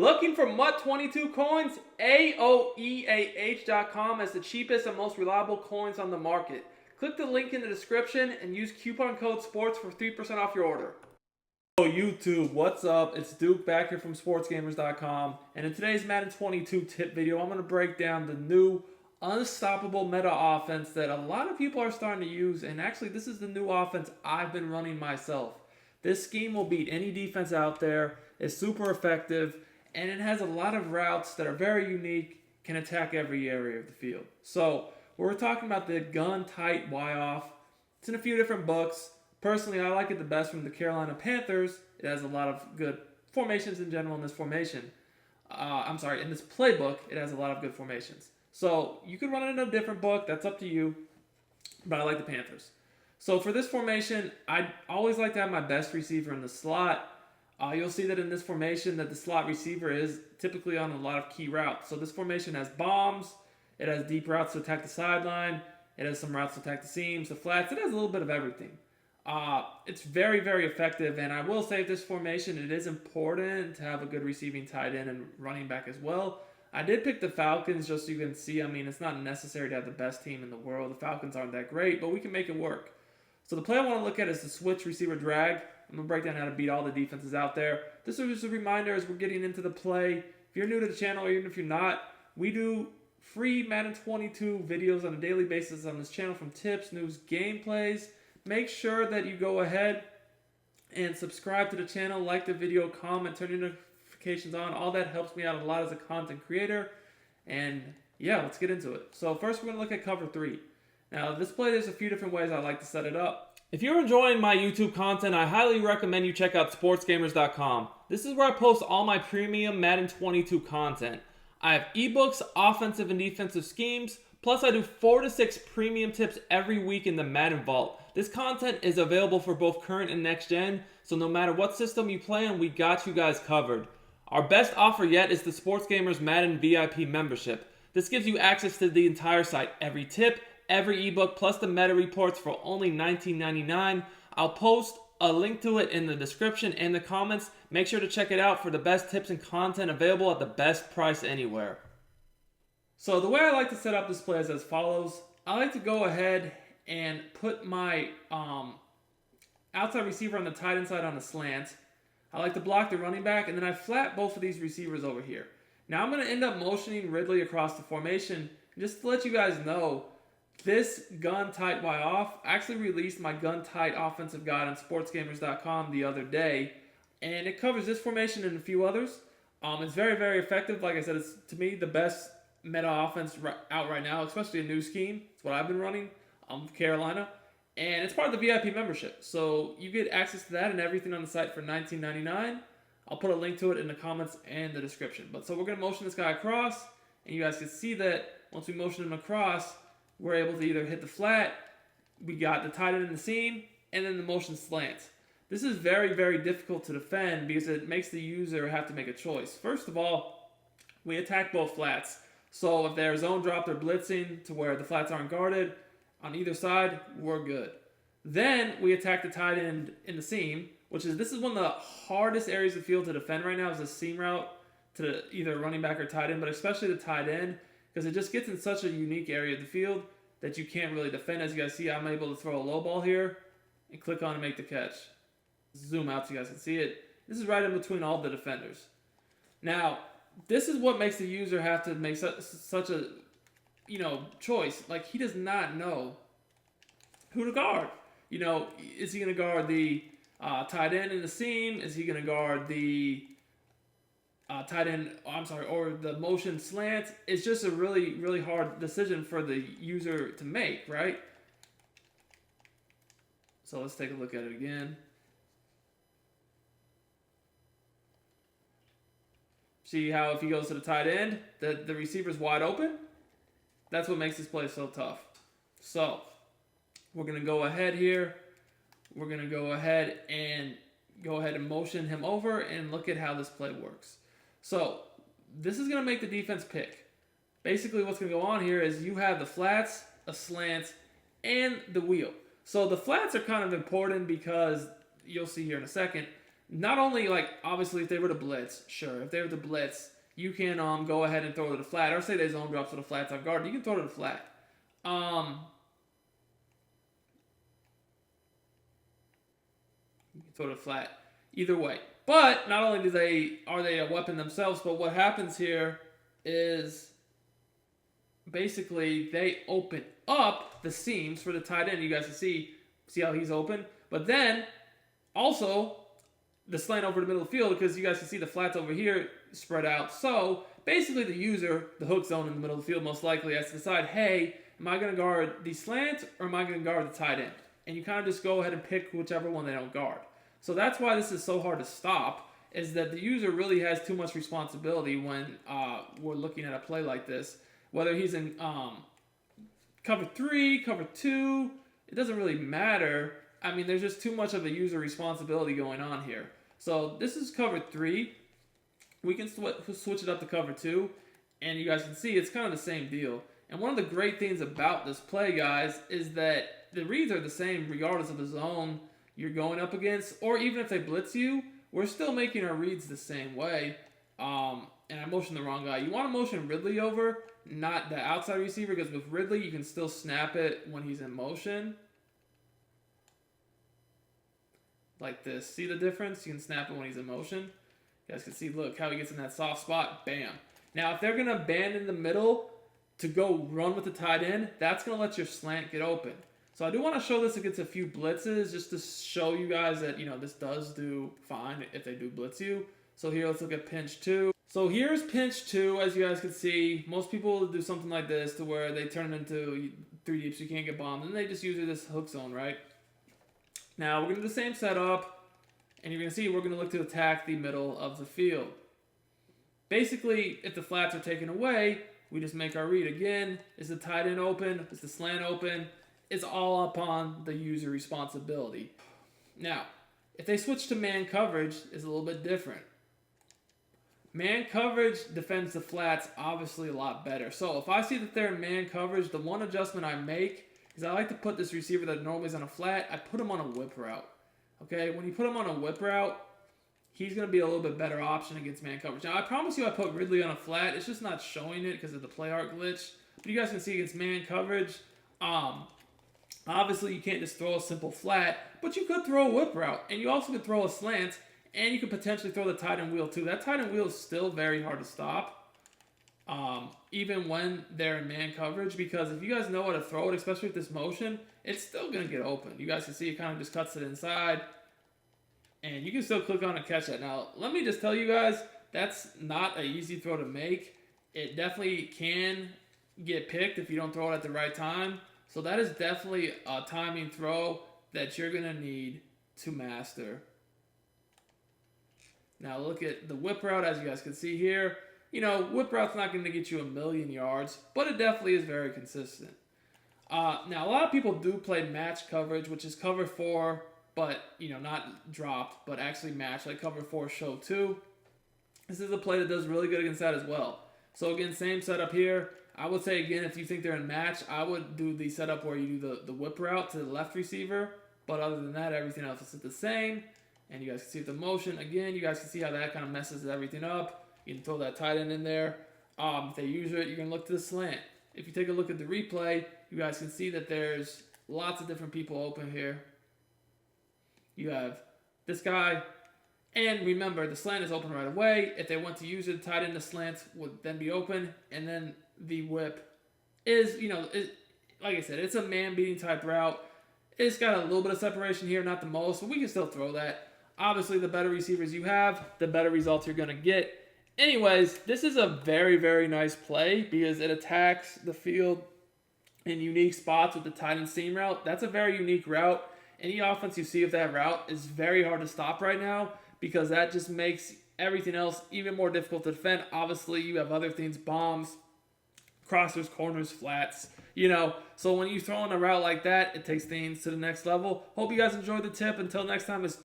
Looking for MUT22 coins? AOEAH.com has the cheapest and most reliable coins on the market. Click the link in the description and use coupon code SPORTS for 3% off your order. Hello YouTube, what's up? It's Duke back here from Sportsgamerz.com, and in today's Madden 22 tip video, I'm going to break down the new unstoppable meta offense that a lot of people are starting to use, and actually this is the new offense I've been running myself. This scheme will beat any defense out there, it's super effective, and it has a lot of routes that are very unique, can attack every area of the field. So we're talking about the gun tight Y-off. It's in a few different books. Personally, I like it the best from the Carolina Panthers. It has a lot of good formations in general in this formation. In this playbook, it has a lot of good formations. So you could run it in a different book. That's up to you. But I like the Panthers. So for this formation, I always like to have my best receiver in the slot. You'll see that in this formation that the slot receiver is typically on a lot of key routes. So this formation has bombs. It has deep routes to attack the sideline. It has some routes to attack the seams, the flats. It has a little bit of everything. It's very, very effective, and I will say this formation, it is important to have a good receiving tight end and running back as well. I did pick the Falcons just so you can see, it's not necessary to have the best team in the world. The Falcons aren't that great, but we can make it work. So the play I want to look at is the switch receiver drag. I'm going to break down how to beat all the defenses out there. This is just a reminder as we're getting into the play. If you're new to the channel, or even if you're not, we do free Madden 22 videos on a daily basis on this channel, from tips, news, gameplays. Make sure that you go ahead and subscribe to the channel, like the video, comment, turn your notifications on. All that helps me out a lot as a content creator. And yeah, let's get into it. So first we're going to look at cover 3. Now this play, there's a few different ways I like to set it up. If you're enjoying my YouTube content, I highly recommend you check out Sportsgamerz.com. This is where I post all my premium Madden 22 content. I have eBooks, offensive and defensive schemes, plus I do 4 to 6 premium tips every week in the Madden Vault. This content is available for both current and next gen, so no matter what system you play on, we got you guys covered. Our best offer yet is the Sportsgamerz Madden VIP membership. This gives you access to the entire site, every tip, every ebook, plus the meta reports for only $19.99. I'll post a link to it in the description and the comments. Make sure to check it out for the best tips and content available at the best price anywhere. So the way I like to set up this play is as follows. I like to go ahead and put my outside receiver on the tight end side on a slant. I like to block the running back, and then I flat both of these receivers over here. Now I'm going to end up motioning Ridley across the formation. Just to let you guys know, this gun tight Y off, I actually released my gun tight offensive guide on Sportsgamerz.com the other day, and it covers this formation and a few others. It's very, very effective. Like I said, it's to me the best meta offense out right now, especially a new scheme. It's what I've been running. Carolina, and it's part of the VIP membership, so you get access to that and everything on the site for $19.99. I'll put a link to it in the comments and the description. But so we're going to motion this guy across, and you guys can see that once we motion him across, we're able to either hit the flat, we got the tight end in the seam, and then the motion slant. This is very, very difficult to defend because it makes the user have to make a choice. First of all, we attack both flats, so if they're zone dropped or blitzing to where the flats aren't guarded on either side, we're good. Then we attack the tight end in the seam, this is one of the hardest areas of the field to defend right now, is the seam route to either running back or tight end, but especially the tight end, because it just gets in such a unique area of the field that you can't really defend. As you guys see, I'm able to throw a low ball here and click on and make the catch. Zoom out so you guys can see it. This is right in between all the defenders. Now, this is what makes the user have to make such a choice. Like, he does not know who to guard. Is he going to guard the tight end in the seam? Is he going to guard the tight end, or the motion slant? It's just a really, really hard decision for the user to make, right? So let's take a look at it again. See how if he goes to the tight end, the receiver's wide open? That's what makes this play so tough. So we're going to go ahead here. We're going to go ahead and motion him over and look at how this play works. So this is going to make the defense pick. Basically what's going to go on here is you have the flats, a slant, and the wheel. So the flats are kind of important because you'll see here in a second, not only like obviously if they were to blitz, sure, if they were to blitz, you can go ahead and throw to the flat, or say they zone drops to the flat off guard, you can throw to the flat. You can throw to the flat either way. But not only are they a weapon themselves, but what happens here is basically they open up the seams for the tight end. You guys can see how he's open. But then also the slant over the middle of the field, because you guys can see the flats over here spread out. So basically the user, the hook zone in the middle of the field most likely has to decide, hey, am I going to guard the slant or am I going to guard the tight end? And you kind of just go ahead and pick whichever one they don't guard. So that's why this is so hard to stop, is that the user really has too much responsibility when we're looking at a play like this. Whether he's in cover 3, cover 2, it doesn't really matter. I mean, there's just too much of a user responsibility going on here. So this is cover 3. We can switch it up to cover 2, and you guys can see it's kind of the same deal. And one of the great things about this play, guys, is that the reads are the same regardless of the zone you're going up against, or even if they blitz you, we're still making our reads the same way. And I motioned the wrong guy. You want to motion Ridley over, not the outside receiver, because with Ridley, you can still snap it when he's in motion. Like this. See the difference? You can snap it when he's in motion. You guys can see, look, how he gets in that soft spot. Bam. Now, if they're going to abandon the middle to go run with the tight end, that's going to let your slant get open. So I do want to show this against a few blitzes, just to show you guys that, this does do fine if they do blitz you. So here, let's look at pinch 2. So here's pinch 2, as you guys can see. Most people do something like this to where they turn it into 3 deep so you can't get bombed. And they just use this hook zone, right? Now, we're going to do the same setup. And you're going to see we're going to look to attack the middle of the field. Basically, if the flats are taken away, we just make our read. Again, is the tight end open? Is the slant open? It's all upon the user responsibility. Now, if they switch to man coverage, it's a little bit different. Man coverage defends the flats obviously a lot better. So if I see that they're in man coverage, the one adjustment I make is I like to put this receiver that normally is on a flat, I put him on a whip route. Okay, when you put him on a whip route, he's going to be a little bit better option against man coverage. Now, I promise you I put Ridley on a flat. It's just not showing it because of the play art glitch. But you guys can see against man coverage, obviously you can't just throw a simple flat, but you could throw a whip route, and you also could throw a slant, and you could potentially throw the tight end wheel too. That tight end wheel is still very hard to stop, even when they're in man coverage, because if you guys know how to throw it, especially with this motion, it's still going to get open. You guys can see it kind of just cuts it inside, and you can still click on and catch that. Now, let me just tell you guys, that's not an easy throw to make. It definitely can get picked if you don't throw it at the right time. So that is definitely a timing throw that you're going to need to master. Now look at the whip route, as you guys can see here. Whip route's not going to get you a million yards, but it definitely is very consistent. Now, a lot of people do play match coverage, which is cover 4, but, not dropped, but actually match, like cover 4, show 2. This is a play that does really good against that as well. So again, same setup here. I would say, again, if you think they're in match, I would do the setup where you do the whip route to the left receiver. But other than that, everything else is the same. And you guys can see the motion. Again, you guys can see how that kind of messes everything up. You can throw that tight end in there. If they use it, you're going to look to the slant. If you take a look at the replay, you guys can see that there's lots of different people open here. You have this guy. And remember, the slant is open right away. If they want to use it, tight end, the slant would then be open. And then the whip is, like I said, it's a man-beating type route. It's got a little bit of separation here, not the most, but we can still throw that. Obviously, the better receivers you have, the better results you're going to get. Anyways, this is a very, very nice play because it attacks the field in unique spots with the tight end seam route. That's a very unique route. Any offense you see of that route is very hard to stop right now because that just makes everything else even more difficult to defend. Obviously, you have other things, bombs, crossers, corners, flats, So when you throw in a route like that, it takes things to the next level. Hope you guys enjoyed the tip. Until next time, it's